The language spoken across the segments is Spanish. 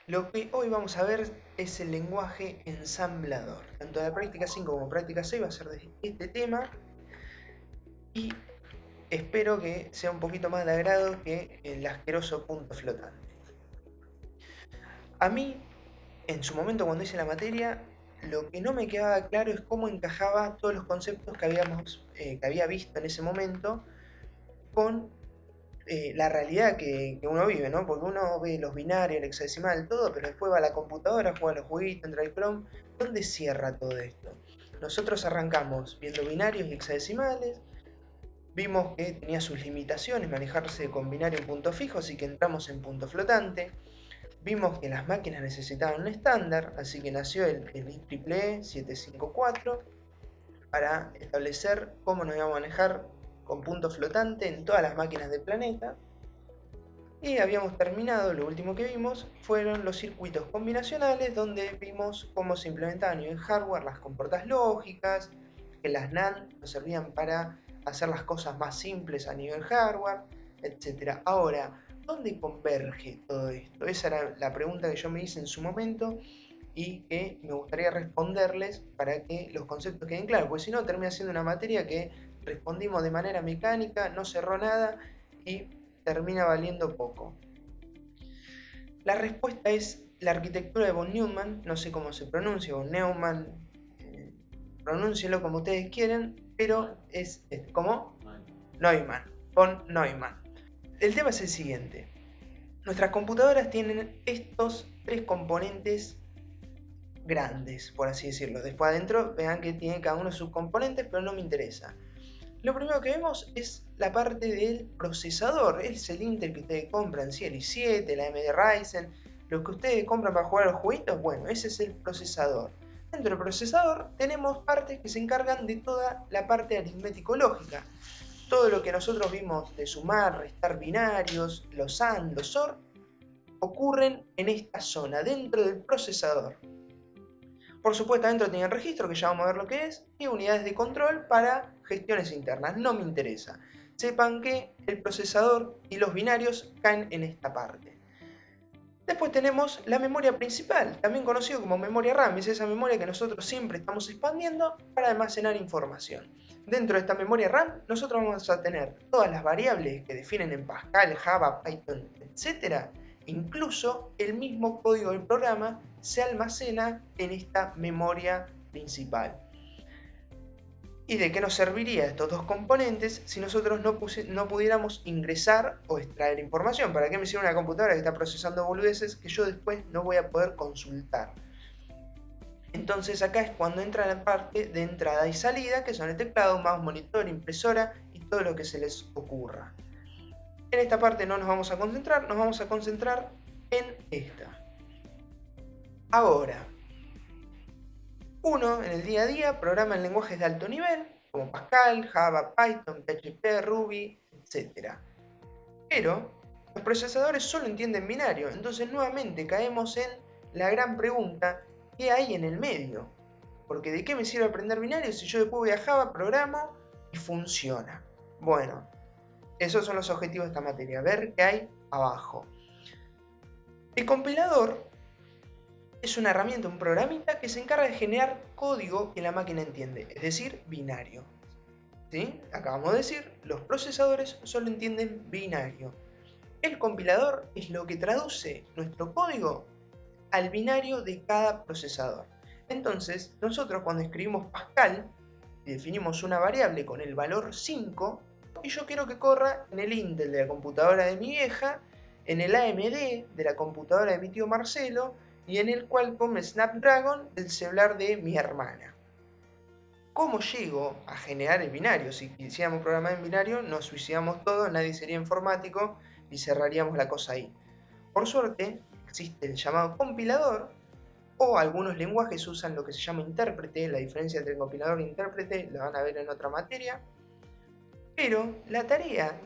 Lo que hoy vamos a ver es el lenguaje ensamblador. Tanto la práctica 5 como práctica 6 va a ser de este tema y espero que sea un poquito más de agrado que el asqueroso punto flotante. A mí, en su momento cuando hice la materia, lo que no me quedaba claro es cómo encajaba todos los conceptos que había visto en ese momento con la realidad que uno vive, ¿no? Porque uno ve los binarios, el hexadecimal, todo, pero después va a la computadora, juega los jueguitos, entra el Chrome. ¿Dónde cierra todo esto? Nosotros arrancamos viendo binarios y hexadecimales, vimos que tenía sus limitaciones manejarse con binario en punto fijo, así que entramos en punto flotante. Vimos que las máquinas necesitaban un estándar, así que nació el IEEE 754 para establecer cómo nos íbamos a manejar con punto flotante en todas las máquinas del planeta. Y habíamos terminado, lo último que vimos fueron los circuitos combinacionales, donde vimos cómo se implementaban en hardware las compuertas lógicas, que las NAND nos servían para hacer las cosas más simples a nivel hardware, etc. Ahora, ¿dónde converge todo esto? Esa era la pregunta que yo me hice en su momento y que me gustaría responderles para que los conceptos queden claros, porque si no termina siendo una materia que respondimos de manera mecánica, no cerró nada y termina valiendo poco. La respuesta es la arquitectura de von Neumann, no sé cómo se pronuncia, von Neumann, pronúncielo como ustedes quieren, pero es ¿cómo? Neumann, von Neumann. El tema es el siguiente. Nuestras computadoras tienen estos tres componentes grandes, por así decirlo. Después adentro vean que tiene cada uno sus componentes, pero no me interesa. Lo primero que vemos es la parte del procesador. Es el Intel que ustedes compran, sí, el i7, la AMD Ryzen. Lo que ustedes compran para jugar a los jueguitos, bueno, ese es el procesador. Dentro del procesador tenemos partes que se encargan de toda la parte aritmético-lógica. Todo lo que nosotros vimos de sumar, restar binarios, los AND, los OR, ocurren en esta zona, dentro del procesador. Por supuesto, adentro tiene el registro, que ya vamos a ver lo que es, y unidades de control para gestiones internas. No me interesa. Sepan que el procesador y los binarios caen en esta parte. Después tenemos la memoria principal, también conocido como memoria RAM, es esa memoria que nosotros siempre estamos expandiendo para almacenar información. Dentro de esta memoria RAM, nosotros vamos a tener todas las variables que definen en Pascal, Java, Python, etc. Incluso el mismo código del programa se almacena en esta memoria principal. ¿Y de qué nos serviría estos dos componentes si nosotros no pudiéramos ingresar o extraer información? ¿Para qué me sirve una computadora que está procesando boludeces que yo después no voy a poder consultar? Entonces acá es cuando entra la parte de entrada y salida, que son el teclado, mouse, monitor, impresora y todo lo que se les ocurra. En esta parte no nos vamos a concentrar, nos vamos a concentrar en esta. Ahora, uno en el día a día programa en lenguajes de alto nivel, como Pascal, Java, Python, PHP, Ruby, etc. Pero los procesadores solo entienden binario, entonces nuevamente caemos en la gran pregunta, ¿qué hay en el medio? Porque ¿de qué me sirve aprender binario si yo después voy a Java, programo y funciona? Bueno, esos son los objetivos de esta materia, ver qué hay abajo. El compilador es una herramienta, un programita que se encarga de generar código que la máquina entiende, es decir, binario. ¿Sí? Acabamos de decir, los procesadores solo entienden binario. El compilador es lo que traduce nuestro código al binario de cada procesador. Entonces, nosotros cuando escribimos Pascal, definimos una variable con el valor 5 y yo quiero que corra en el Intel de la computadora de mi vieja, en el AMD de la computadora de mi tío Marcelo y en el Qualcomm Snapdragon del celular de mi hermana. ¿Cómo llego a generar el binario? Si quisiéramos programar en binario, nos suicidamos todos, nadie sería informático y cerraríamos la cosa ahí. Por suerte, existe el llamado compilador, o algunos lenguajes usan lo que se llama intérprete. La diferencia entre compilador e intérprete la van a ver en otra materia. Pero la tarea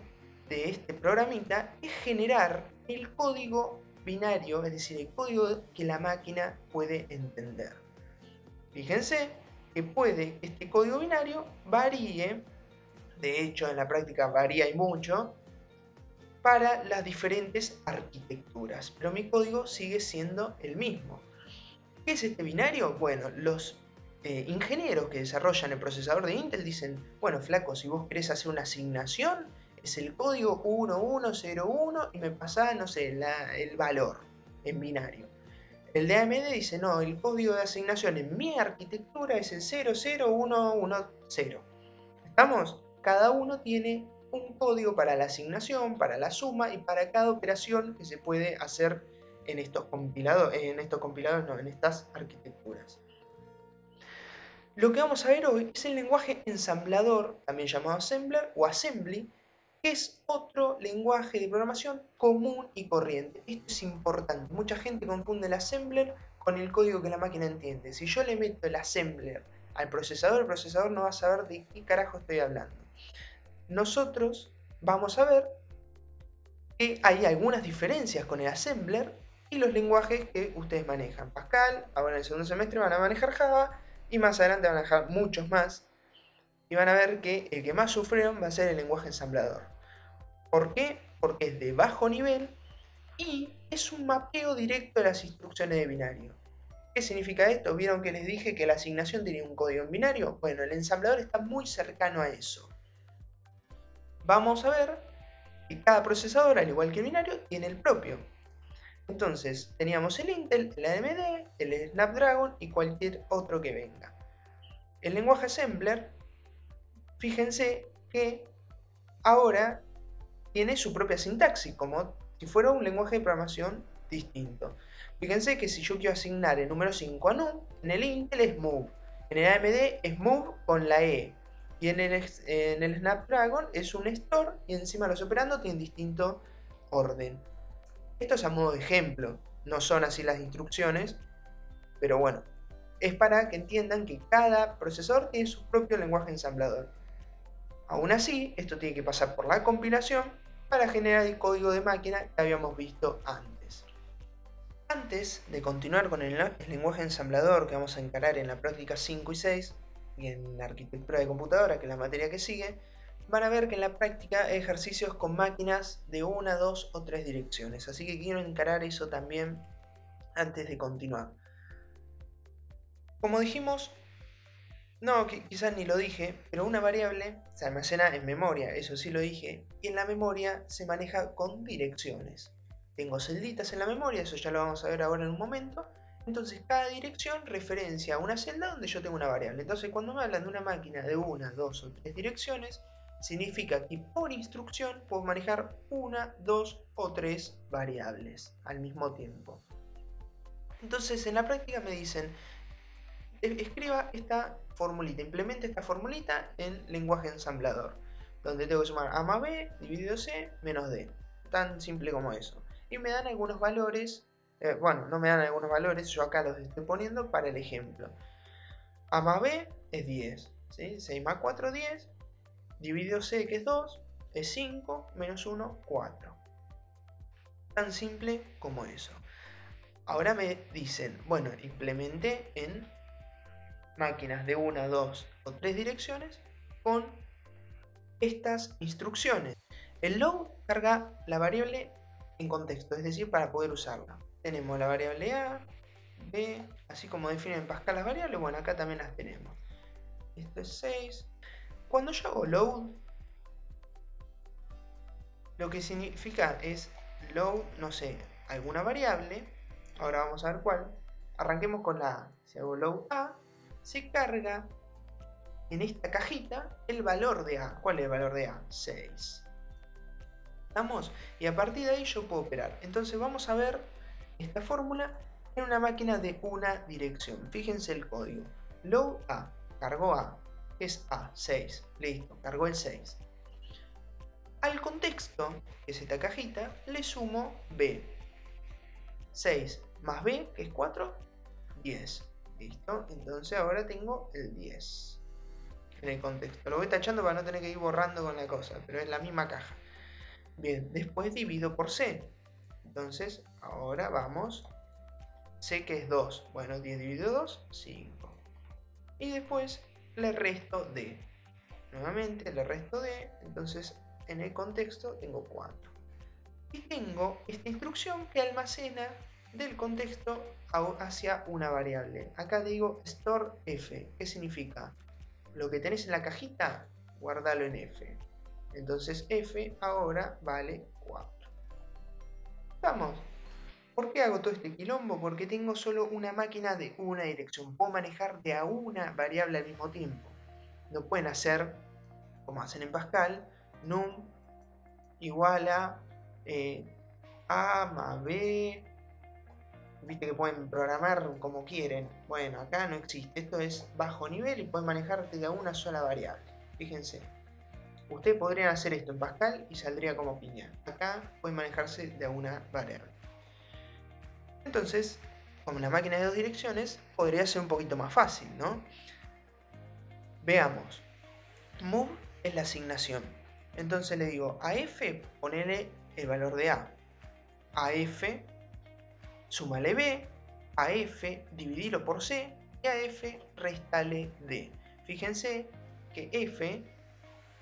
de este programita es generar el código binario, es decir, el código que la máquina puede entender. Fíjense que puede que este código binario varíe, de hecho en la práctica varía y mucho, para las diferentes arquitecturas, pero mi código sigue siendo el mismo. ¿Qué es este binario? Bueno, los ingenieros que desarrollan el procesador de Intel dicen, bueno, flaco, si vos querés hacer una asignación, es el código 1101 y me pasás, no sé, el valor en binario. El de AMD dice, no, el código de asignación en mi arquitectura es el 00110. ¿Estamos? Cada uno tiene un código para la asignación, para la suma y para cada operación que se puede hacer en estas arquitecturas. Lo que vamos a ver hoy es el lenguaje ensamblador, también llamado assembler o assembly, que es otro lenguaje de programación común y corriente. Esto es importante. Mucha gente confunde el assembler con el código que la máquina entiende. Si yo le meto el assembler al procesador, el procesador no va a saber de qué carajo estoy hablando. Nosotros vamos a ver que hay algunas diferencias con el assembler y los lenguajes que ustedes manejan. Pascal, ahora en el segundo semestre van a manejar Java y más adelante van a manejar muchos más. Y van a ver que el que más sufrieron va a ser el lenguaje ensamblador. ¿Por qué? Porque es de bajo nivel y es un mapeo directo de las instrucciones de binario. ¿Qué significa esto? ¿Vieron que les dije que la asignación tenía un código en binario? Bueno, el ensamblador está muy cercano a eso. Vamos a ver que cada procesador, al igual que el binario, tiene el propio. Entonces, teníamos el Intel, el AMD, el Snapdragon y cualquier otro que venga. El lenguaje assembler, fíjense que ahora tiene su propia sintaxis, como si fuera un lenguaje de programación distinto. Fíjense que si yo quiero asignar el número 5 a num, en el Intel es move, en el AMD es move con la E, y en el Snapdragon es un store y encima los operandos tienen distinto orden. Esto es a modo de ejemplo, no son así las instrucciones, pero bueno, es para que entiendan que cada procesador tiene su propio lenguaje ensamblador. Aún así, esto tiene que pasar por la compilación para generar el código de máquina que habíamos visto antes. Antes de continuar con el lenguaje ensamblador que vamos a encarar en la práctica 5 y 6 y en la arquitectura de computadora, que es la materia que sigue, van a ver que en la práctica hay ejercicios con máquinas de 1, 2 o 3 direcciones, así que quiero encarar eso también antes de continuar. Como dijimos, no, quizás ni lo dije, pero una variable se almacena en memoria, eso sí lo dije, y en la memoria se maneja con direcciones. Tengo celditas en la memoria, eso ya lo vamos a ver ahora en un momento. Entonces cada dirección referencia a una celda donde yo tengo una variable. Entonces cuando me hablan de una máquina de 1, 2 o 3 direcciones, significa que por instrucción puedo manejar 1, 2 o 3 variables al mismo tiempo. Entonces en la práctica me dicen, escriba esta formulita, implemente esta formulita en lenguaje ensamblador, donde tengo que sumar A más B dividido C menos D. Tan simple como eso. Y me dan algunos valores, bueno, no me dan algunos valores, yo acá los estoy poniendo para el ejemplo. A más B es 10, ¿sí? 6 más 4, 10, dividido C, que es 2, es 5, menos 1, 4. Tan simple como eso. Ahora me dicen, bueno, implementé en máquinas de 1, 2 o 3 direcciones con estas instrucciones. El load carga la variable en contexto, es decir, para poder usarla. Tenemos la variable A, B, así como definen en Pascal las variables, bueno, acá también las tenemos. Esto es 6. Cuando yo hago load, lo que significa es load, no sé, alguna variable. Ahora vamos a ver cuál. Arranquemos con la A. Si hago load A, se carga en esta cajita el valor de A. ¿Cuál es el valor de A? 6. ¿Estamos? Y a partir de ahí yo puedo operar. Entonces vamos a ver esta fórmula en una máquina de una dirección. Fíjense el código. Load A, cargó A, es A, 6. Listo, cargó el 6. Al contexto, que es esta cajita, le sumo B. 6 más B, que es 4, 10. Listo, entonces ahora tengo el 10 en el contexto. Lo voy tachando para no tener que ir borrando con la cosa, pero es la misma caja. Bien, después divido por C. Entonces, ahora vamos. C que es 2. Bueno, 10 dividido 2, 5. Y después le resto D. Nuevamente le resto D. Entonces, en el contexto tengo 4. Y tengo esta instrucción que almacena del contexto hacia una variable. Acá digo store f. ¿Qué significa? Lo que tenés en la cajita, guardalo en f. Entonces f ahora vale 4. Vamos. ¿Por qué hago todo este quilombo? Porque tengo solo una máquina de una dirección. Puedo manejar de a una variable al mismo tiempo. No pueden hacer, como hacen en Pascal, num igual a más b. Viste que pueden programar como quieren. Bueno, acá no existe. Esto es bajo nivel y pueden manejarte de a una sola variable. Fíjense. Ustedes podrían hacer esto en Pascal y saldría como piña. Acá pueden manejarse de a una variable. Entonces, como la máquina de dos direcciones, podría ser un poquito más fácil, ¿no? Veamos. Move es la asignación. Entonces le digo a f, ponele el valor de a. A f, súmale b. A f, dividilo por c. Y a f, restale d. Fíjense que f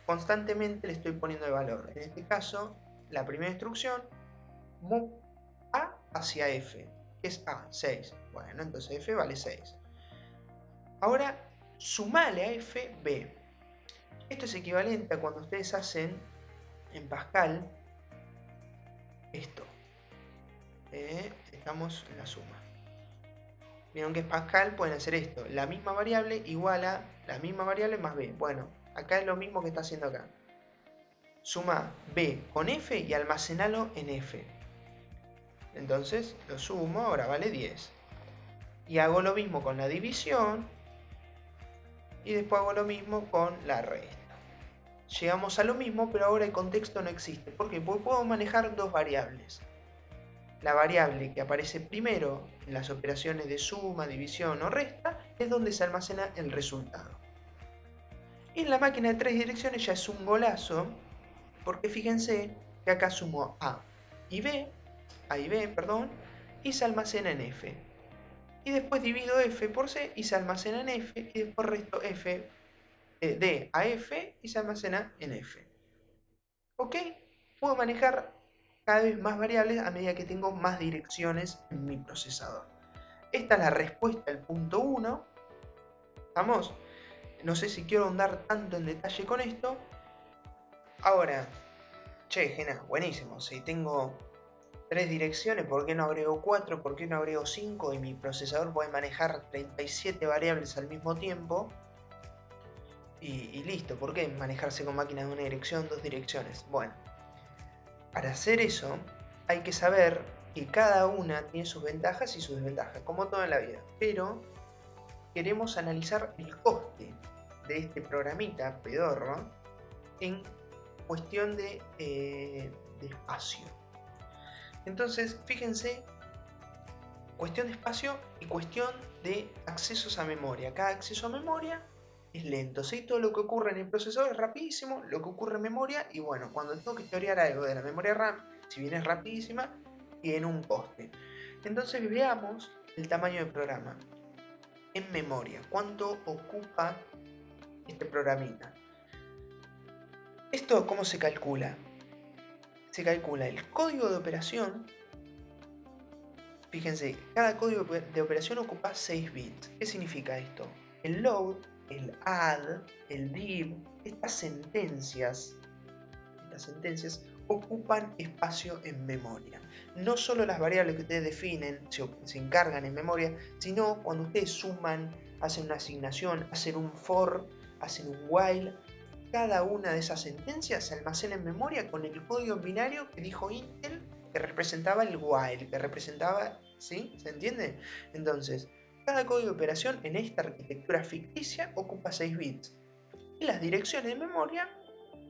constantemente le estoy poniendo el valor. En este caso, la primera instrucción, move a hacia f. Es a, 6. Bueno, entonces f vale 6. Ahora, sumale a f, b. Esto es equivalente a cuando ustedes hacen en Pascal esto. Estamos en la suma. Vieron que en Pascal pueden hacer esto. La misma variable igual a la misma variable más b. Bueno, acá es lo mismo que está haciendo acá. Suma b con f y almacenalo en f. Entonces lo sumo, ahora vale 10. Y hago lo mismo con la división. Y después hago lo mismo con la resta. Llegamos a lo mismo, pero ahora el contexto no existe. ¿Por qué? Porque puedo manejar dos variables. La variable que aparece primero en las operaciones de suma, división o resta es donde se almacena el resultado. Y en la máquina de tres direcciones ya es un golazo, porque fíjense que acá sumo A y B, y se almacena en F. Y después divido F por C y se almacena en F, y después resto D a F y se almacena en F. ¿Ok? Puedo manejar cada vez más variables a medida que tengo más direcciones en mi procesador. Esta es la respuesta al punto 1. ¿Vamos? No sé si quiero ahondar tanto en detalle con esto. Ahora, che, Gena, buenísimo. Si tengo 3 direcciones, ¿por qué no agrego 4? ¿Por qué no agrego 5? Y mi procesador puede manejar 37 variables al mismo tiempo. Y listo. ¿Por qué manejarse con máquinas de una dirección, dos direcciones? Bueno, para hacer eso hay que saber que cada una tiene sus ventajas y sus desventajas, como todo en la vida. Pero queremos analizar el coste de este programita pedorro en cuestión de espacio. Entonces, fíjense, cuestión de espacio y cuestión de accesos a memoria. Cada acceso a memoria es lento, ¿sí? Todo lo que ocurre en el procesador es rapidísimo, lo que ocurre en memoria, y bueno, cuando tengo que historiar algo de la memoria RAM, si bien es rapidísima, tiene un coste. Entonces veamos el tamaño del programa. En memoria, ¿cuánto ocupa este programita? ¿Esto cómo se calcula? Se calcula el código de operación. Fíjense, cada código de operación ocupa 6 bits. ¿Qué significa esto? El load, el add, el div, estas sentencias ocupan espacio en memoria. No solo las variables que ustedes definen se encargan en memoria, sino cuando ustedes suman, hacen una asignación, hacen un for, hacen un while. Cada una de esas sentencias se almacena en memoria con el código binario que dijo Intel, que representaba el while, que representaba, ¿sí? ¿Se entiende? Entonces, cada código de operación en esta arquitectura ficticia ocupa 6 bits. Y las direcciones de memoria,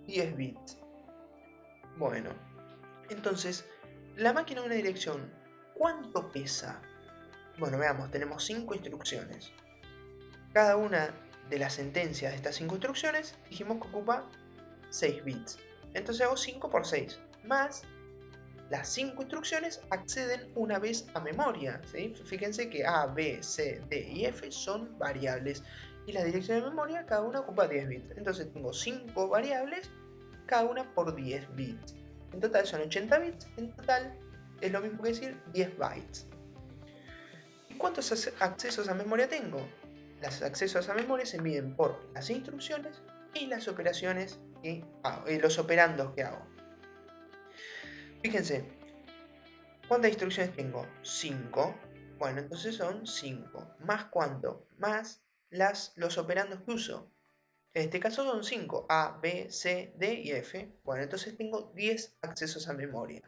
10 bits. Bueno, entonces, la máquina de una dirección, ¿cuánto pesa? Bueno, veamos, tenemos 5 instrucciones. Cada una de las sentencias de estas 5 instrucciones dijimos que ocupa 6 bits. Entonces hago 5 por 6. Más las 5 instrucciones acceden una vez a memoria, ¿sí? Fíjense que A, B, C, D y F son variables. Y la dirección de memoria, cada una ocupa 10 bits. Entonces tengo 5 variables, cada una por 10 bits. En total son 80 bits, en total es lo mismo que decir 10 bytes. ¿Y cuántos accesos a memoria tengo? Los accesos a memoria se miden por las instrucciones y las operaciones que hago, los operandos que hago. Fíjense, ¿cuántas instrucciones tengo? 5. Bueno, entonces son 5. ¿Más cuánto? Más los operandos que uso. En este caso son 5. A, B, C, D y F. Bueno, entonces tengo 10 accesos a memoria.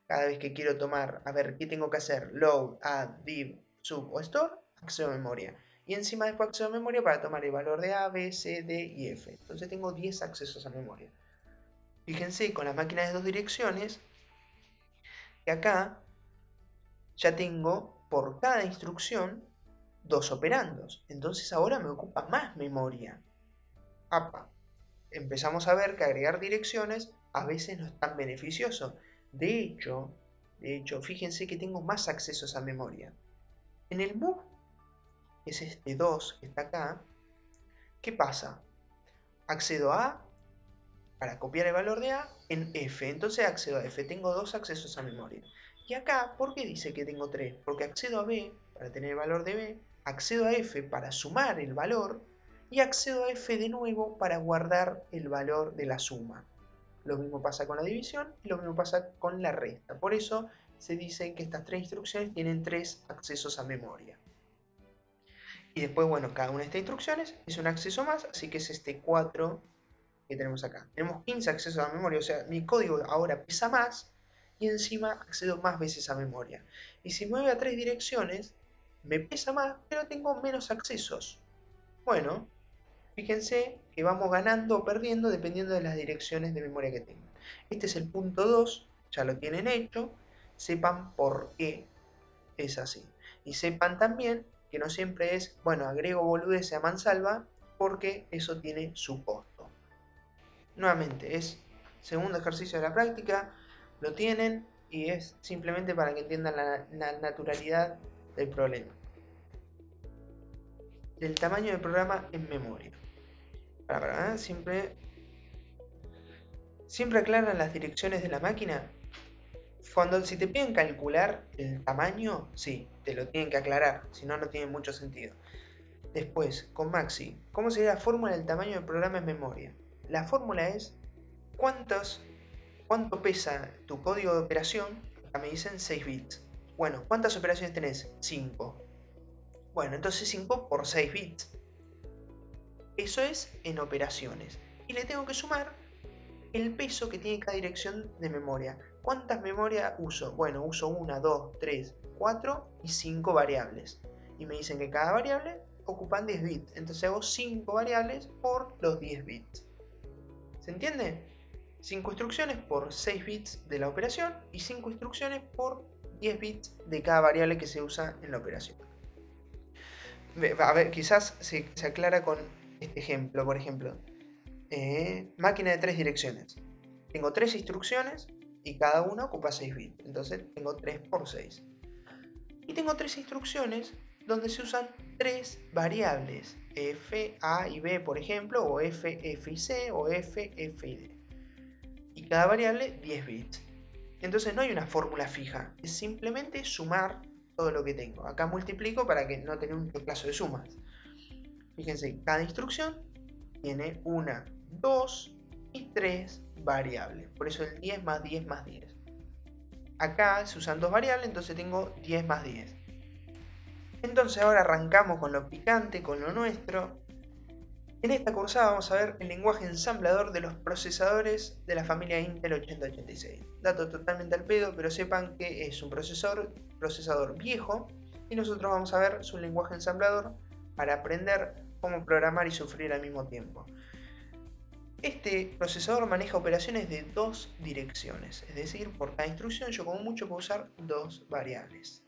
Cada vez que quiero tomar, a ver, ¿qué tengo que hacer? Load, add, div, sub o store, acceso a memoria. Y encima después acceso a memoria para tomar el valor de A, B, C, D y F. Entonces tengo 10 accesos a memoria. Fíjense con las máquinas de 2 direcciones que acá ya tengo por cada instrucción 2 operandos. Entonces ahora me ocupa más memoria. ¡Apa! Empezamos a ver que agregar direcciones a veces no es tan beneficioso. De hecho, fíjense que tengo más accesos a memoria. En el move, que es este 2 que está acá, ¿qué pasa? Accedo a A para copiar el valor de A en F. Entonces accedo a F. Tengo 2 accesos a memoria. Y acá, ¿por qué dice que tengo 3? Porque accedo a B para tener el valor de B, accedo a F para sumar el valor y accedo a F de nuevo para guardar el valor de la suma. Lo mismo pasa con la división y lo mismo pasa con la resta. Por eso se dice que estas 3 instrucciones tienen 3 accesos a memoria. Y después, bueno, cada una de estas instrucciones es un acceso más, así que es este 4 que tenemos acá. Tenemos 15 accesos a memoria, o sea, mi código ahora pesa más y encima accedo más veces a memoria. Y si mueve a 3 direcciones, me pesa más, pero tengo menos accesos. Bueno, fíjense que vamos ganando o perdiendo dependiendo de las direcciones de memoria que tengan. Este es el punto 2, ya lo tienen hecho, sepan por qué es así. Y sepan también que no siempre es, bueno, agrego boludeces a mansalva, porque eso tiene su costo. Nuevamente, es segundo ejercicio de la práctica, lo tienen y es simplemente para que entiendan la naturalidad del problema. Del tamaño del programa en memoria. Siempre aclaran las direcciones de la máquina. Si te piden calcular el tamaño, sí, te lo tienen que aclarar, si no, no tiene mucho sentido. Después, con Maxi, ¿cómo sería la fórmula del tamaño del programa en memoria? La fórmula es cuánto pesa tu código de operación. Acá me dicen 6 bits. Bueno, ¿cuántas operaciones tenés? 5. Bueno, entonces 5 por 6 bits. Eso es en operaciones. Y le tengo que sumar el peso que tiene cada dirección de memoria. ¿Cuántas memorias uso? Bueno, uso 1, 2, 3, 4 y 5 variables. Y me dicen que cada variable ocupan 10 bits. Entonces hago 5 variables por los 10 bits. ¿Se entiende? 5 instrucciones por 6 bits de la operación y 5 instrucciones por 10 bits de cada variable que se usa en la operación. A ver, quizás se aclara con este ejemplo, por ejemplo. Máquina de 3 direcciones. Tengo 3 instrucciones y cada una ocupa 6 bits. Entonces tengo 3 por 6. Y tengo 3 instrucciones donde se usan 3 variables. F, A y B, por ejemplo, o F, F y C, o F, F y D. Y cada variable 10 bits. Entonces no hay una fórmula fija, es simplemente sumar todo lo que tengo. Acá multiplico para que no tenga un plazo de sumas. Fíjense, cada instrucción tiene 1, 2 y 3 variables. Por eso el 10 más 10 más 10. Acá se usan 2 variables, entonces tengo 10 más 10. Entonces ahora arrancamos con lo picante, con lo nuestro. En esta cursada vamos a ver el lenguaje ensamblador de los procesadores de la familia Intel 8086. Dato totalmente al pedo, pero sepan que es un procesador viejo y nosotros vamos a ver su lenguaje ensamblador para aprender cómo programar y sufrir al mismo tiempo. Este procesador maneja operaciones de 2 direcciones, es decir, por cada instrucción yo como mucho puedo usar 2 variables.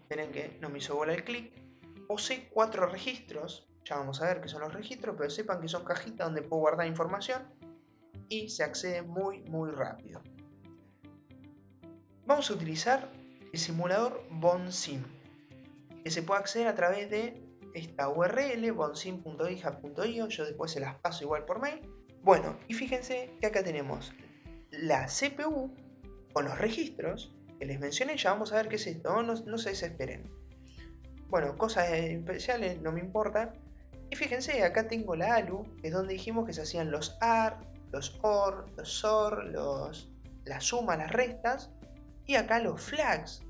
Miren que no me hizo bola el clic. Posee 4 registros. Ya vamos a ver qué son los registros, pero sepan que son cajitas donde puedo guardar información y se accede muy rápido. Vamos a utilizar el simulador BONSIM, que se puede acceder a través de esta URL, bonsim.github.io, yo después se las paso igual por mail. Bueno, y fíjense que acá tenemos la CPU con los registros que les mencioné. Ya vamos a ver qué es esto, no se desesperen. Bueno, cosas especiales no me importa. Y fíjense, acá tengo la ALU, que es donde dijimos que se hacían los AR, los OR, los SOR, la suma, las restas. Y acá los flags.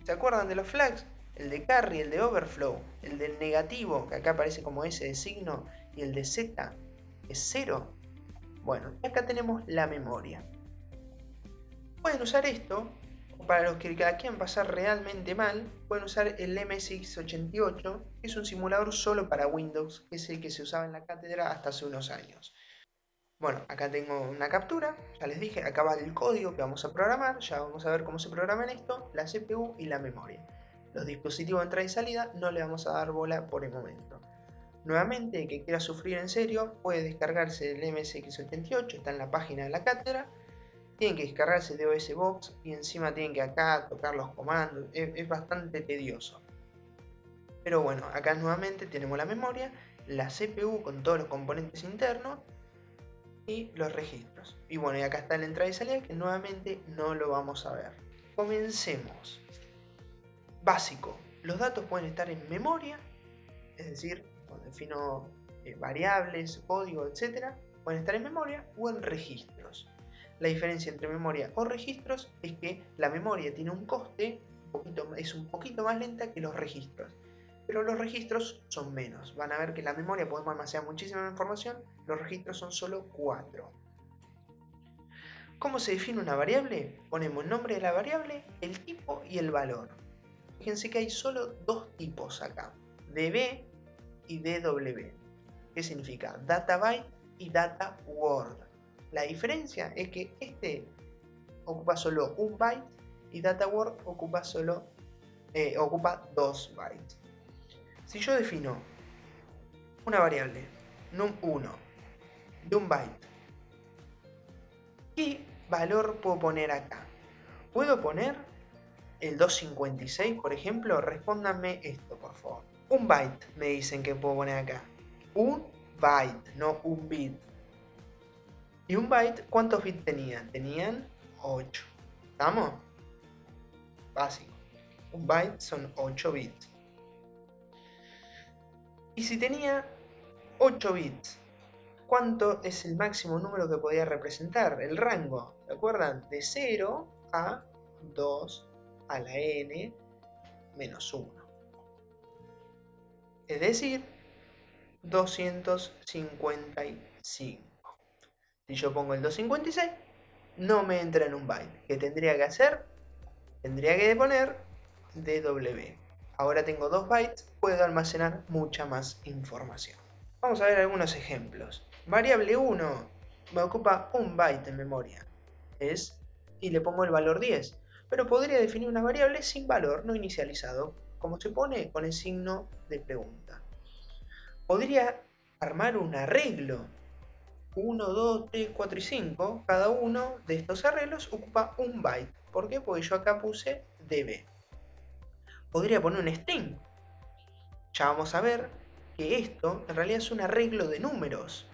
¿Se acuerdan de los flags? El de carry, el de overflow, el del negativo, que acá aparece como S de signo, y el de Z, que es 0. Bueno, acá tenemos la memoria. Pueden usar esto, para los que la quieran pasar realmente mal, pueden usar el MSX88, que es un simulador solo para Windows, que es el que se usaba en la cátedra hasta hace unos años. Bueno, acá tengo una captura, ya les dije, acá va el código que vamos a programar, ya vamos a ver cómo se programa en esto, la CPU y la memoria. Los dispositivos de entrada y salida no le vamos a dar bola por el momento. Nuevamente, el que quiera sufrir en serio puede descargarse el MSX88, está en la página de la cátedra. Tienen que descargarse de OS Box y encima tienen que acá tocar los comandos, es bastante tedioso. Pero bueno, acá nuevamente tenemos la memoria, la CPU con todos los componentes internos y los registros. Y bueno, y acá está la entrada y salida que nuevamente no lo vamos a ver. Comencemos. Básico, los datos pueden estar en memoria, es decir, cuando defino variables, código, etc. Pueden estar en memoria o en registros. La diferencia entre memoria o registros es que la memoria tiene un coste, es un poquito más lenta que los registros. Pero los registros son menos. Van a ver que en la memoria podemos almacenar muchísima información, los registros son solo 4. ¿Cómo se define una variable? Ponemos el nombre de la variable, el tipo y el valor. Fíjense que hay solo dos tipos acá, db y dw. ¿Qué significa? Data byte y data word. La diferencia es que este ocupa solo un byte y data word ocupa 2 bytes. Si yo defino una variable num1 de un byte, ¿qué valor puedo poner acá? ¿Puedo poner el 256, por ejemplo? Respóndanme esto, por favor. Un byte me dicen que puedo poner acá. Un byte, no un bit. ¿Y un byte cuántos bits tenían? Tenían 8. ¿Estamos? Básico. Un byte son 8 bits. Y si tenía 8 bits, ¿cuánto es el máximo número que podía representar? El rango, ¿se acuerdan? De 0 a 2 a la n menos 1. Es decir, 255. Si yo pongo el 256, no me entra en un byte. ¿Qué tendría que hacer? Tendría que poner dw. Ahora tengo 2 bytes, puedo almacenar mucha más información. Vamos a ver algunos ejemplos. Variable 1 me ocupa un byte en memoria. Y le pongo el valor 10. Pero podría definir una variable sin valor, no inicializado, como se pone con el signo de pregunta. Podría armar un arreglo. 1, 2, 3, 4 y 5. Cada uno de estos arreglos ocupa un byte. ¿Por qué? Porque yo acá puse db. Podría poner un string. Ya vamos a ver que esto en realidad es un arreglo de números.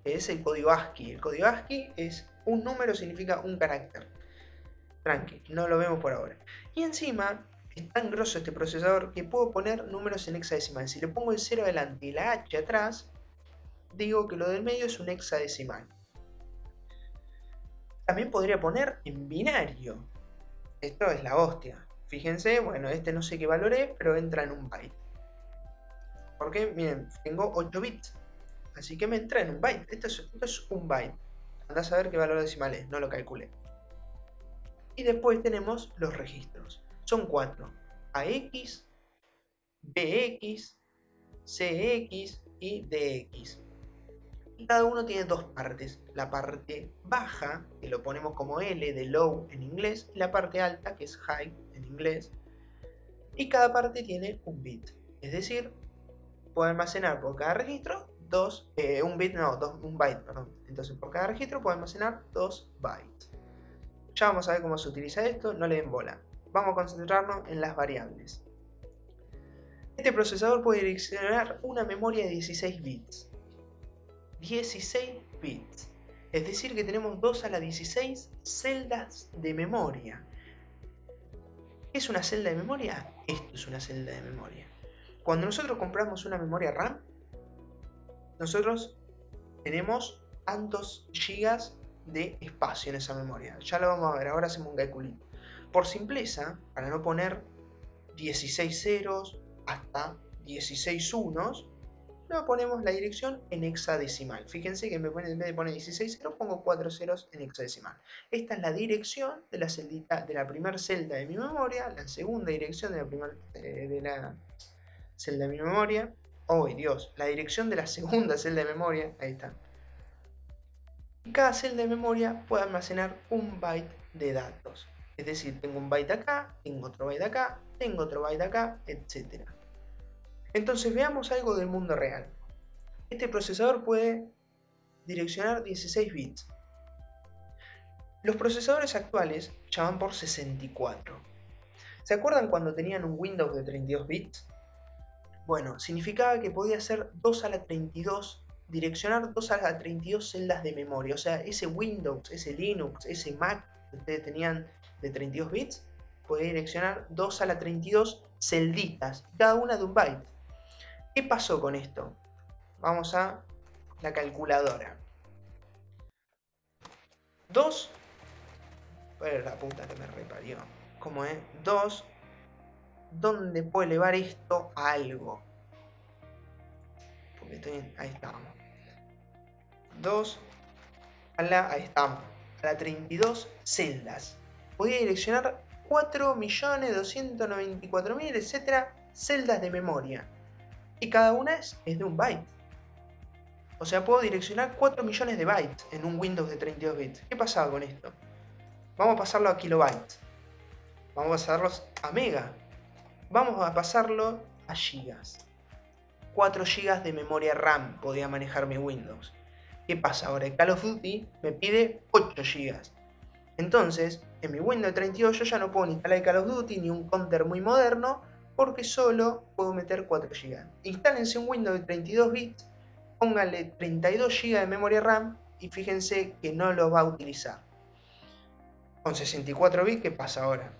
Es el código ASCII. El código ASCII es un número, significa un carácter. Tranqui, no lo vemos por ahora. Y encima es tan grosso este procesador que puedo poner números en hexadecimal. Si le pongo el 0 adelante y la H atrás, digo que lo del medio es un hexadecimal. También podría poner en binario. Esto es la hostia. Fíjense, bueno, este no sé qué valor es, pero entra en un byte. Porque, miren, tengo 8 bits. Así que me entra en un byte. Esto es un byte. Andá a saber qué valor decimal es, no lo calculé. Y después tenemos los registros. Son 4. AX, BX, CX y DX. Y cada uno tiene dos partes. La parte baja, que lo ponemos como L de low en inglés, y la parte alta, que es high en inglés. Y cada parte tiene un bit. Es decir, puedo almacenar por cada registro un byte, perdón. Entonces por cada registro puedo almacenar 2 bytes. Ya vamos a ver cómo se utiliza esto, no le den bola. Vamos a concentrarnos en las variables. Este procesador puede direccionar una memoria de 16 bits. 16 bits. Es decir, que tenemos 2 a la 16 celdas de memoria. ¿Qué es una celda de memoria? Esto es una celda de memoria. Cuando nosotros compramos una memoria RAM, nosotros tenemos tantos gigas de espacio en esa memoria. Ya lo vamos a ver, ahora hacemos un calculito. Por simpleza, para no poner 16 ceros hasta 16 unos, luego ponemos la dirección en hexadecimal. Fíjense que en vez de poner 16 ceros, pongo 4 ceros en hexadecimal. Esta es la dirección de la celdita, de la primera celda de mi memoria, la segunda dirección de la primera celda de mi memoria. ¡Oh, Dios! La dirección de la segunda celda de memoria, ahí está. Y cada celda de memoria puede almacenar un byte de datos. Es decir, tengo un byte acá, tengo otro byte acá, tengo otro byte acá, etc. Entonces veamos algo del mundo real. Este procesador puede direccionar 16 bits. Los procesadores actuales ya van por 64. ¿Se acuerdan cuando tenían un Windows de 32 bits? Bueno, significaba que podía hacer 2 a la 32, direccionar 2 a la 32 celdas de memoria. O sea, ese Windows, ese Linux, ese Mac que ustedes tenían de 32 bits, podía direccionar 2 a la 32 celditas, cada una de un byte. ¿Qué pasó con esto? Vamos a la calculadora. 2, pero la puta que me reparió. ¿Cómo es? 2, ¿dónde puedo elevar esto a algo? Porque estoy, ahí estamos. 2 a la, ahí estamos, a la 32 celdas. Podía direccionar 4.294.000, etcétera, celdas de memoria. Y cada una es de un byte. O sea, puedo direccionar 4 millones de bytes en un Windows de 32 bits. ¿Qué pasaba con esto? Vamos a pasarlo a kilobytes. Vamos a pasarlos a mega. Vamos a pasarlo a gigas. 4 gigas de memoria RAM podía manejar mi Windows. ¿Qué pasa ahora? El Call of Duty me pide 8 gigas. Entonces, en mi Windows 32 yo ya no puedo ni instalar el Call of Duty ni un counter muy moderno porque solo puedo meter 4 GB. Instálense un Windows de 32 bits, pónganle 32 GB de memoria RAM y fíjense que no lo va a utilizar. Con 64 bits, ¿qué pasa ahora?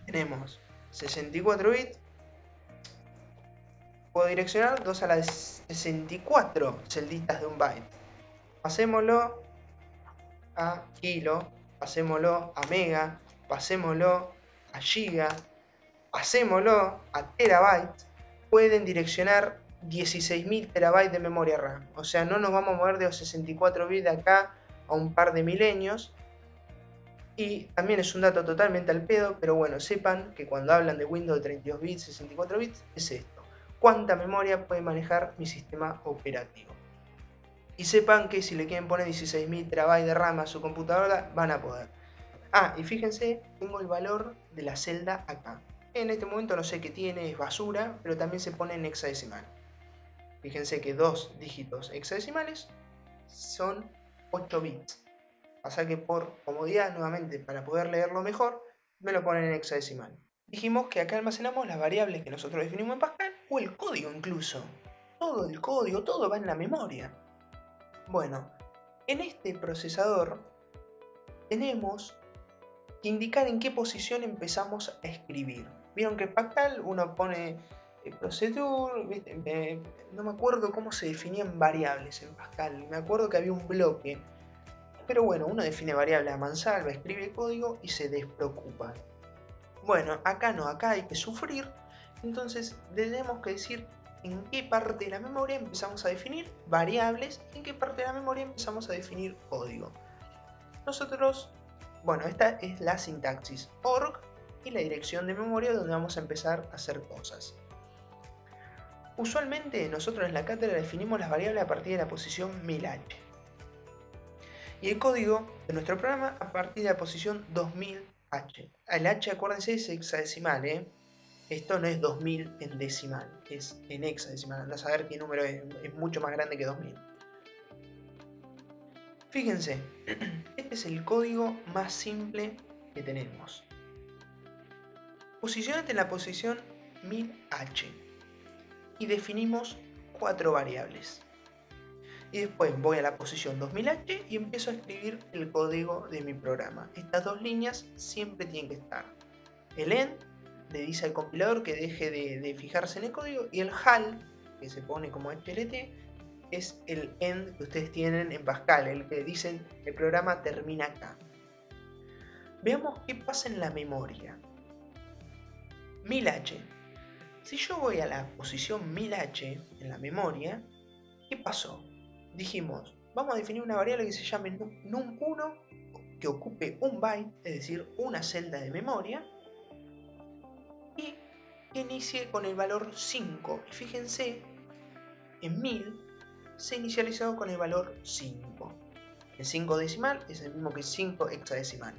Tenemos 64 bits, puedo direccionar 2 a la 64 celditas de un byte. Pasémoslo a kilo, pasémoslo a mega, pasémoslo a giga, pasémoslo a terabyte. Pueden direccionar 16.000 terabytes de memoria RAM. O sea, no nos vamos a mover de los 64 bits de acá a un par de milenios. Y también es un dato totalmente al pedo, pero bueno, sepan que cuando hablan de Windows de 32 bits, 64 bits, es esto. ¿Cuánta memoria puede manejar mi sistema operativo? Y sepan que si le quieren poner 16.000 terabytes de RAM a su computadora, van a poder. Ah, y fíjense, tengo el valor de la celda acá. En este momento no sé qué tiene, es basura, pero también se pone en hexadecimal. Fíjense que 2 dígitos hexadecimales son 8 bits. Pasa que por comodidad, nuevamente, para poder leerlo mejor, me lo ponen en hexadecimal. Dijimos que acá almacenamos las variables que nosotros definimos en Pascal, o el código incluso. Todo el código, todo va en la memoria. Bueno, en este procesador tenemos que indicar en qué posición empezamos a escribir. Vieron que en Pascal uno pone procedure, no me acuerdo cómo se definían variables en Pascal, me acuerdo que había un bloque, pero bueno, uno define variable a mansalva, escribe código y se despreocupa. Bueno, acá no, acá hay que sufrir, entonces tenemos que decir en qué parte de la memoria empezamos a definir variables y en qué parte de la memoria empezamos a definir código. Nosotros, bueno, esta es la sintaxis org y la dirección de memoria donde vamos a empezar a hacer cosas. Usualmente nosotros en la cátedra definimos las variables a partir de la posición 1000H y el código de nuestro programa a partir de la posición 2000H. El H, acuérdense, es hexadecimal, Esto no es 2000 en decimal, es en hexadecimal. Andá a saber qué número es mucho más grande que 2000. Fíjense, este es el código más simple que tenemos. Posicionate en la posición 1000H y definimos 4 variables. Y después voy a la posición 2000H y empiezo a escribir el código de mi programa. Estas dos líneas siempre tienen que estar. El end le dice al compilador que deje de fijarse en el código, y el HAL, que se pone como HLT, es el end que ustedes tienen en Pascal, el que dicen el programa termina acá. Veamos qué pasa en la memoria. 1000H. Si yo voy a la posición 1000H en la memoria, ¿qué pasó? Dijimos, vamos a definir una variable que se llame num1, que ocupe un byte, es decir, una celda de memoria, y que inicie con el valor 5. Y fíjense, en 1000 se ha inicializado con el valor 5. El 5 decimal es el mismo que 5 hexadecimal.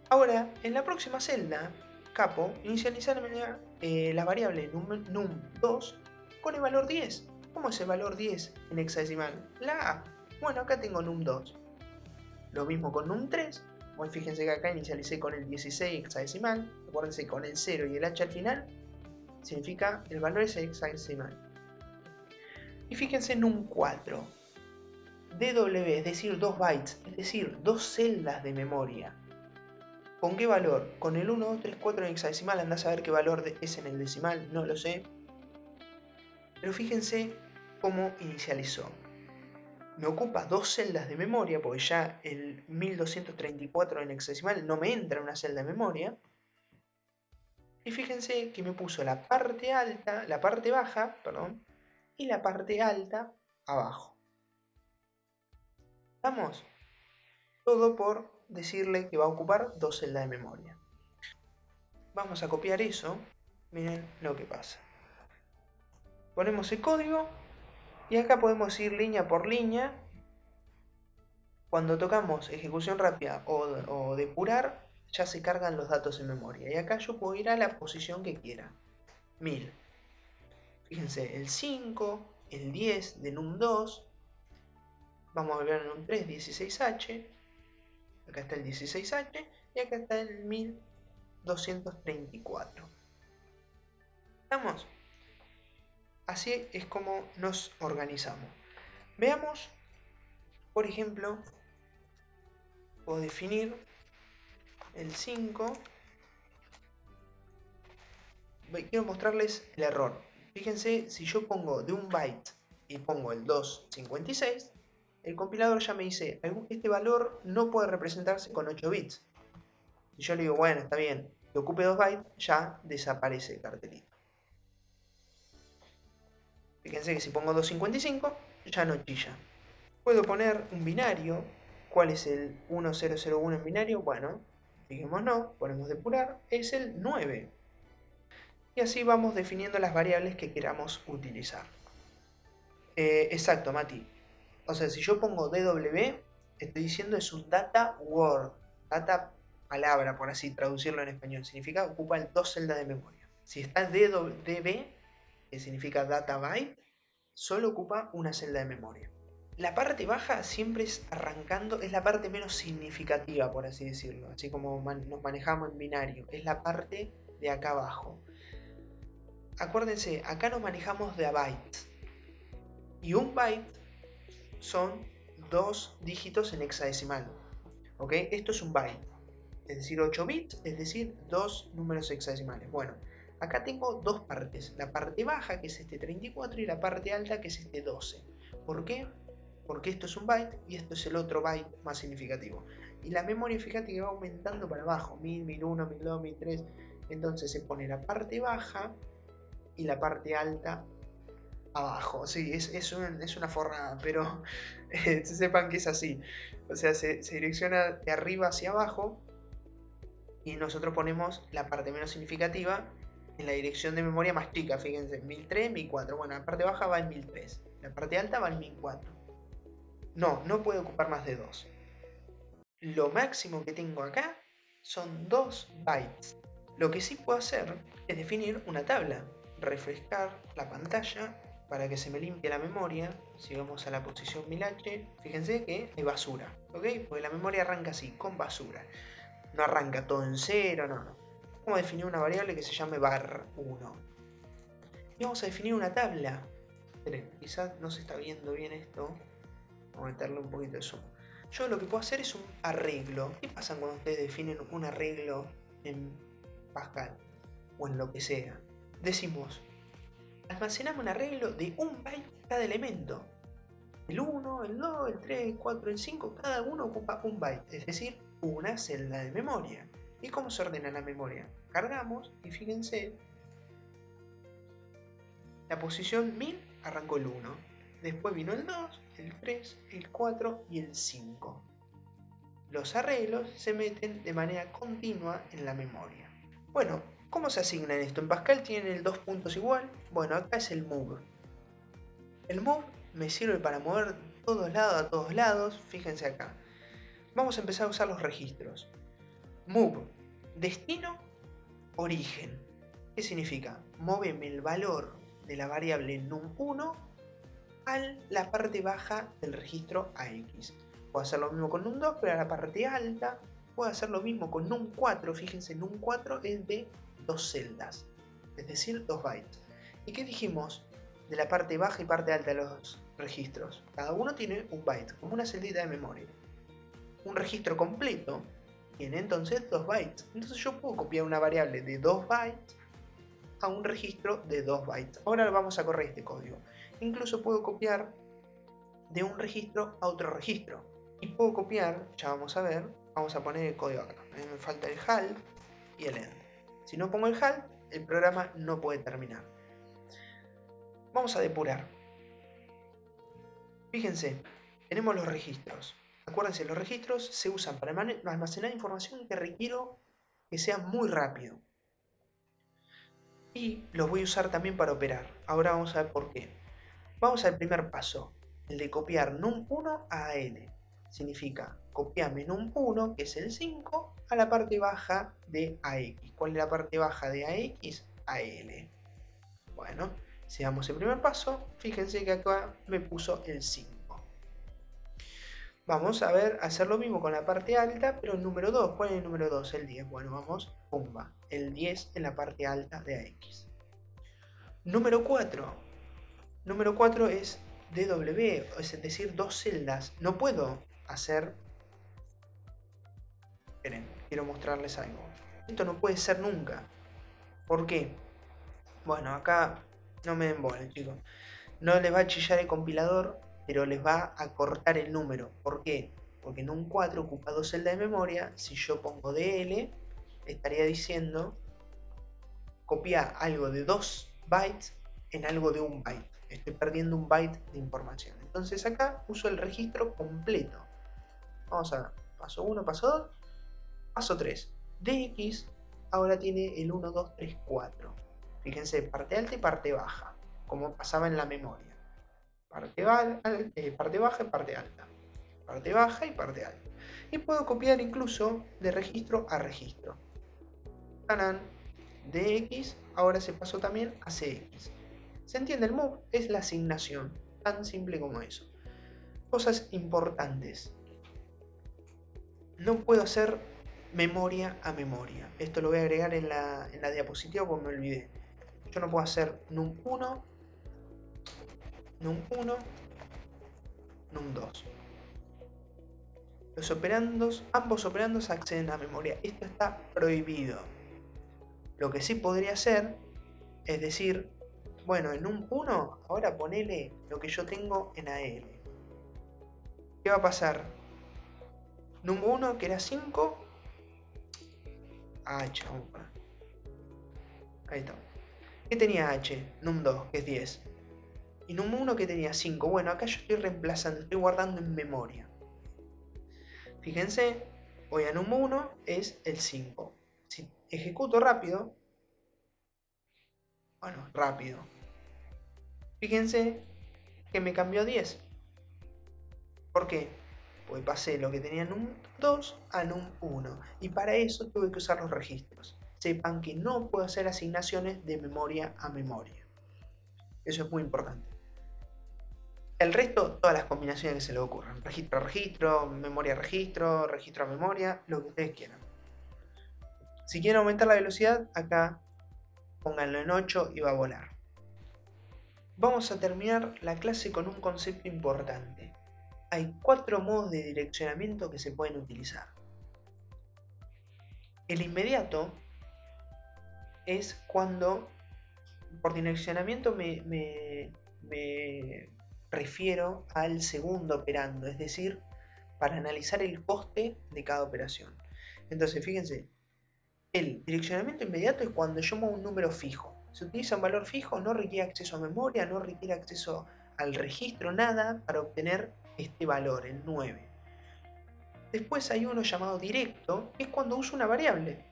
Ahora, en la próxima celda, capo, inicializará la variable num2 con el valor 10. ¿Cómo es el valor 10 en hexadecimal? La A. Bueno, acá tengo num2. Lo mismo con num3. Bueno, fíjense que acá inicialicé con el 16 hexadecimal. Acuérdense, con el 0 y el H al final significa el valor es hexadecimal. Y fíjense num4. DW, es decir, 2 bytes, es decir, 2 celdas de memoria. ¿Con qué valor? Con el 1, 2, 3, 4 en hexadecimal, andá a saber qué valor es en el decimal, no lo sé. Pero fíjense cómo inicializó. Me ocupa 2 celdas de memoria, porque ya el 1234 en hexadecimal no me entra en una celda de memoria. Y fíjense que me puso la parte alta, la parte baja, perdón, y la parte alta abajo. ¿Estamos? Todo por decirle que va a ocupar 2 celdas de memoria. Vamos a copiar eso. Miren lo que pasa. Ponemos el código y acá podemos ir línea por línea. Cuando tocamos ejecución rápida o depurar, ya se cargan los datos en memoria. Y acá yo puedo ir a la posición que quiera. 1000. Fíjense, el 5, el 10 de num2. Vamos a ver en num3, 16H. Acá está el 16H y acá está el 1234. ¿Estamos? Así es como nos organizamos. Veamos, por ejemplo, puedo definir el 5. Quiero mostrarles el error. Fíjense, si yo pongo de un byte y pongo el 256, el compilador ya me dice, este valor no puede representarse con 8 bits. Si yo le digo, bueno, está bien, que ocupe 2 bytes, ya desaparece el cartelito. Fíjense que si pongo 255, ya no chilla. Puedo poner un binario. ¿Cuál es el 1001 en binario? Bueno, fijémonos, ponemos depurar, es el 9. Y así vamos definiendo las variables que queramos utilizar. Exacto, Mati. O sea, si yo pongo DW, estoy diciendo es un data word, data palabra, por así traducirlo en español. Significa ocupa 2 celdas de memoria. Si está DB, que significa data byte, solo ocupa una celda de memoria. La parte baja siempre es arrancando, es la parte menos significativa, por así decirlo. Así como nos manejamos en binario. Es la parte de acá abajo. Acuérdense, acá nos manejamos de a bytes. Y un byte son 2 dígitos en hexadecimal. ¿Ok? Esto es un byte. Es decir, 8 bits, es decir, 2 números hexadecimales. Bueno, acá tengo dos partes. La parte baja, que es este 34, y la parte alta, que es este 12. ¿Por qué? Porque esto es un byte y esto es el otro byte más significativo. Y la memoria, fíjate que va aumentando para abajo. 1000, 1001, 1002, 1003. Entonces se pone la parte baja y la parte alta abajo. Sí, es una forrada, pero sepan que es así. O sea, se direcciona de arriba hacia abajo y nosotros ponemos la parte menos significativa en la dirección de memoria más chica. Fíjense, 1003, 1004. Bueno, la parte baja va en 1003. La parte alta va en 1004. No puede ocupar más de 2. Lo máximo que tengo acá son 2 bytes. Lo que sí puedo hacer es definir una tabla. Refrescar la pantalla para que se me limpie la memoria. Si vamos a la posición 1000H, fíjense que hay basura, ¿ok? Porque la memoria arranca así, con basura. No arranca todo en cero, no. Vamos a definir una variable que se llame var1. Y vamos a definir una tabla. Esperen, quizás no se está viendo bien esto. Vamos a meterle un poquito de zoom. Yo lo que puedo hacer es un arreglo. ¿Qué pasa cuando ustedes definen un arreglo en Pascal o en lo que sea? Decimos, almacenamos un arreglo de 1 byte cada elemento. El 1, el 2, el 3, el 4, el 5, cada uno ocupa 1 byte, es decir, una celda de memoria. ¿Y cómo se ordena la memoria? Cargamos y fíjense, la posición 1000 arrancó el 1, después vino el 2, el 3, el 4 y el 5. Los arreglos se meten de manera continua en la memoria. Bueno, ¿cómo se asignan esto? En Pascal tienen el 2 puntos igual. Bueno, acá es el move. El move me sirve para mover a todos lados. Fíjense acá. Vamos a empezar a usar los registros. Move, destino, origen. ¿Qué significa? Móveme el valor de la variable num1 a la parte baja del registro AX. Puedo hacer lo mismo con num2, pero a la parte alta. Puedo hacer lo mismo con num4. Fíjense, num4 es de 2 celdas, es decir, 2 bytes. ¿Y qué dijimos de la parte baja y parte alta de los registros? Cada uno tiene 1 byte, como una celdita de memoria. Un registro completo tiene entonces 2 bytes. Entonces yo puedo copiar una variable de 2 bytes a un registro de 2 bytes. Ahora vamos a correr este código. Incluso puedo copiar de un registro a otro registro. Y puedo copiar, ya vamos a ver, vamos a poner el código acá. A mí me falta el HAL y el END. Si no pongo el HAL, el programa no puede terminar. Vamos a depurar. Fíjense, tenemos los registros. Acuérdense, los registros se usan para almacenar información que requiero que sea muy rápido. Y los voy a usar también para operar. Ahora vamos a ver por qué. Vamos al primer paso, el de copiar num1 a AL. Significa, copiame num1, que es el 5, a la parte baja de AX. ¿Cuál es la parte baja de AX? AL. Bueno, si damos el primer paso, fíjense que acá me puso el 5. Vamos a ver, hacer lo mismo con la parte alta, pero el número 2. ¿Cuál es el número 2? El 10. Bueno, vamos, pumba. El 10 en la parte alta de AX. Número 4. Número 4 es DW, es decir, 2 celdas. No puedo hacer... Esperen, quiero mostrarles algo. Esto no puede ser nunca. ¿Por qué? Bueno, acá no me den bola, chicos. No les va a chillar el compilador, pero les va a cortar el número. ¿Por qué? Porque en un 4 ocupa 2 celdas de memoria. Si yo pongo DL, estaría diciendo copia algo de 2 bytes en algo de 1 byte. Estoy perdiendo 1 byte de información. Entonces acá uso el registro completo. Vamos a ver. Paso 1, paso 2, paso 3. DX ahora tiene el 1, 2, 3, 4. Fíjense, parte alta y parte baja, como pasaba en la memoria. Parte baja y parte alta. Parte baja y parte alta. Y puedo copiar incluso de registro a registro. ¡Tarán! DX ahora se pasó también a CX. ¿Se entiende? El move es la asignación, tan simple como eso. Cosas importantes. No puedo hacer memoria a memoria. Esto lo voy a agregar en la diapositiva porque me olvidé. Yo no puedo hacer num1, num1, num2. Los operandos, ambos operandos acceden a memoria. Esto está prohibido. Lo que sí podría hacer es decir, bueno, en num1 ahora ponele lo que yo tengo en AL. ¿Qué va a pasar? Num1 que era 5 a H, vamos a poner. Ahí está. ¿Qué tenía H? Num2, que es 10. Y num1 que tenía 5. Bueno, acá yo estoy reemplazando, estoy guardando en memoria. Fíjense, voy a num1, es el 5. Si ejecuto rápido, bueno, rápido. Fíjense que me cambió a 10. ¿Por qué? Pues pasé lo que tenía num2 a num1. Y para eso tuve que usar los registros. Sepan que no puedo hacer asignaciones de memoria a memoria. Eso es muy importante. El resto, todas las combinaciones que se les ocurran. Registro a registro, memoria a registro, registro a memoria, lo que ustedes quieran. Si quieren aumentar la velocidad, acá pónganlo en 8 y va a volar. Vamos a terminar la clase con un concepto importante. Hay 4 modos de direccionamiento que se pueden utilizar. El inmediato es cuando, por direccionamiento me refiero al segundo operando, es decir, para analizar el coste de cada operación. Entonces, fíjense, el direccionamiento inmediato es cuando yo muevo un número fijo. Se utiliza un valor fijo, no requiere acceso a memoria, no requiere acceso al registro, nada para obtener este valor, el 9. Después hay uno llamado directo, que es cuando uso una variable.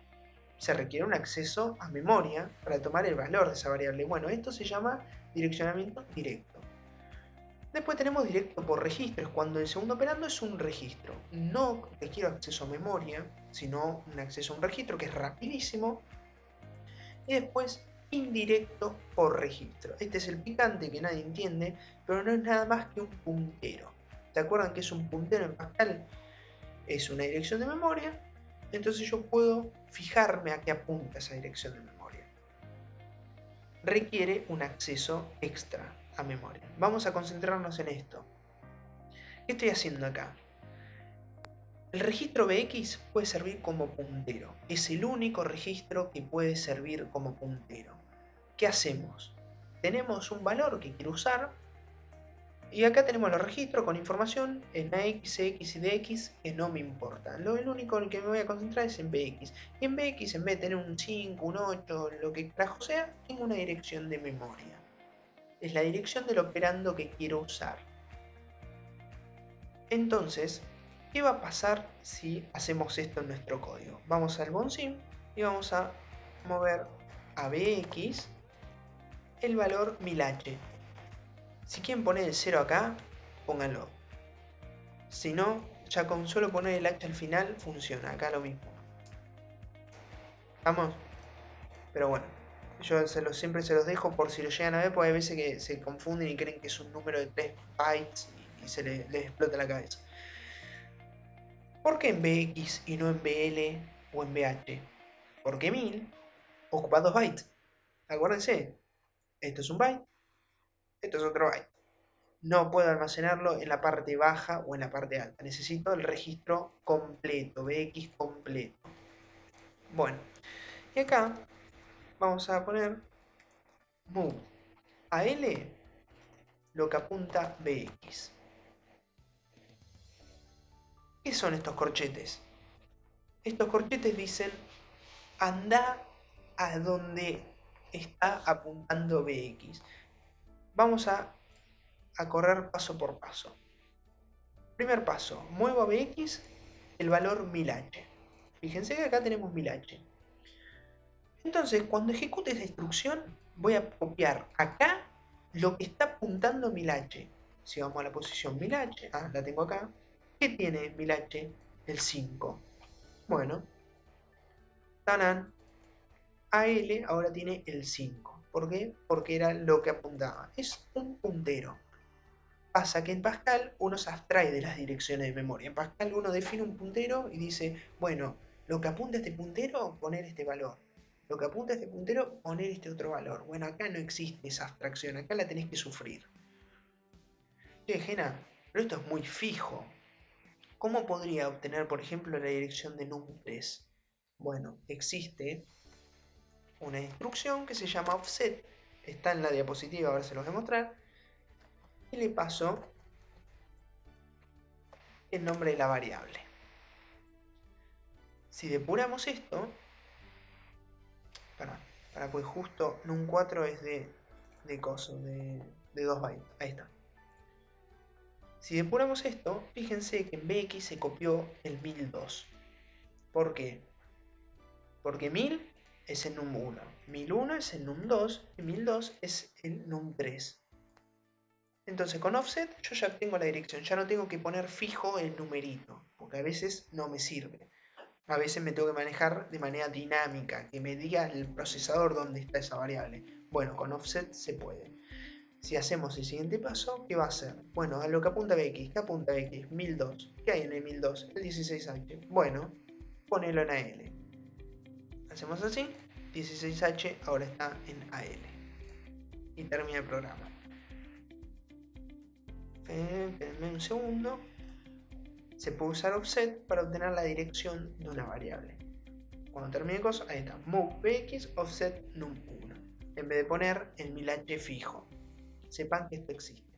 Se requiere un acceso a memoria para tomar el valor de esa variable. Bueno, esto se llama direccionamiento directo. Después tenemos directo por registro, es cuando el segundo operando es un registro. No requiero acceso a memoria, sino un acceso a un registro que es rapidísimo. Y después indirecto por registro. Este es el picante que nadie entiende, pero no es nada más que un puntero. ¿Se acuerdan que es un puntero en Pascal? Es una dirección de memoria, entonces yo puedo fijarme a qué apunta esa dirección de memoria. Requiere un acceso extra a memoria. Vamos a concentrarnos en esto. ¿Qué estoy haciendo acá? El registro BX puede servir como puntero. Es el único registro que puede servir como puntero. ¿Qué hacemos? Tenemos un valor que quiero usar y acá tenemos los registros con información en AX, X y DX que no me importa. Lo único en que me voy a concentrar es en BX. Y en BX, en vez de tener un 5, un 8, lo que carajo sea, tengo una dirección de memoria. Es la dirección del operando que quiero usar. Entonces, ¿qué va a pasar si hacemos esto en nuestro código? Vamos al bonsim y vamos a mover a BX el valor 1000H. Si quieren poner el 0 acá, pónganlo. Si no, ya con solo poner el H al final funciona. Acá lo mismo. ¿Vamos? Pero bueno, yo siempre se los dejo por si lo llegan a ver, porque hay veces que se confunden y creen que es un número de 3 bytes y se les explota la cabeza. ¿Por qué en BX y no en BL o en BH? Porque 1000 ocupa 2 bytes. Acuérdense, esto es un byte, esto es otro byte. No puedo almacenarlo en la parte baja o en la parte alta. Necesito el registro completo, BX completo. Bueno, y acá vamos a poner move a L lo que apunta BX. ¿Qué son estos corchetes? Estos corchetes dicen anda a donde está apuntando BX. Vamos a correr paso por paso. Primer paso, muevo a BX el valor 1000H. Fíjense que acá tenemos 1000H. Entonces, cuando ejecute esta instrucción, voy a copiar acá lo que está apuntando 1000H. Si vamos a la posición 1000H, la tengo acá. ¿Qué tiene 1000H? El 5. Bueno, tanan, AL ahora tiene el 5. ¿Por qué? Porque era lo que apuntaba. Es un puntero. Pasa que en Pascal uno se abstrae de las direcciones de memoria. En Pascal uno define un puntero y dice, bueno, lo que apunta a este puntero, poner este valor. Lo que apunta a este puntero, poner este otro valor. Bueno, acá no existe esa abstracción, acá la tenés que sufrir. Che, Gena, pero esto es muy fijo. ¿Cómo podría obtener, por ejemplo, la dirección de num3? Bueno, existe una instrucción que se llama offset. Está en la diapositiva, ahora se los voy a mostrar. Y le paso el nombre de la variable. Si depuramos esto, pues justo num4 es de coso, de 2 bytes, ahí está. Si depuramos esto, fíjense que en BX se copió el 1002. ¿Por qué? Porque 1000 es el num1, 1001 es el num2 y 1002 es el num3. Entonces con offset yo ya tengo la dirección, ya no tengo que poner fijo el numerito, porque a veces no me sirve. A veces me tengo que manejar de manera dinámica, que me diga el procesador dónde está esa variable. Bueno, con offset se puede. Si hacemos el siguiente paso, ¿qué va a hacer? Bueno, a lo que apunta BX. ¿Qué apunta BX? 1002. ¿Qué hay en el 1002? El 16H. Bueno, ponelo en AL. Hacemos así. 16H ahora está en AL. Y termina el programa. Espérenme un segundo. Se puede usar offset para obtener la dirección de una variable. Cuando termine cosas, ahí está, move bx offset num1, en vez de poner el 1000h fijo. Sepan que esto existe.